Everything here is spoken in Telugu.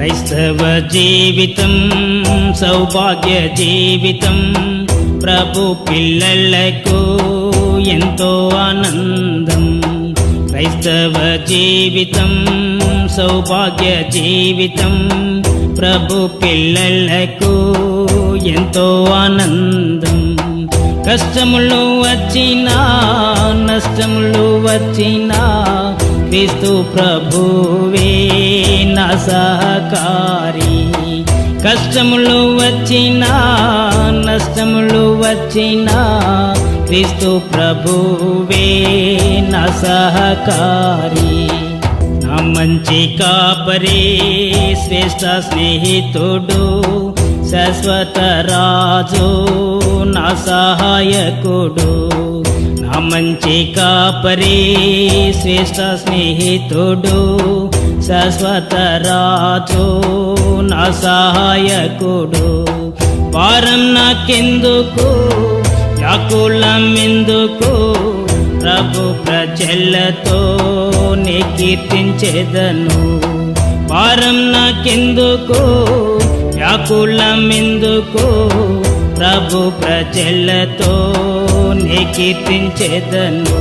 క్రైస్తవ జీవితం సౌభాగ్య జీవితం, ప్రభు పిల్లలకు ఎంతో ఆనందం. క్రైస్తవ జీవితం సౌభాగ్య జీవితం, ప్రభు పిల్లలకు ఎంతో ఆనందం. కష్టములు వచ్చినా నష్టములు వచ్చినా క్రీస్తు ప్రభువే నా సహకారి. కష్టములు వచ్చినా నష్టములు వచ్చినా క్రీస్తు ప్రభువే నా సహకారి. నా మంచి కాపరి శ్రేష్ఠ స్నేహితుడు, శాశ్వత రాజు నా సహాయకుడు. నా మంచి కాపరి శ్రేష్ఠ స్నేహితుడు, శాశ్వత రాజు నా సహాయకుడు. వారం నాకెందుకు వ్యాకులం ఎందుకు, ప్రభు ప్రజలతో నీ కీర్తించెదను. వారం నాకెందుకు వ్యాకులం ఎందుకు, ప్రభు ప్రజలతో నీ కీర్తించెదను.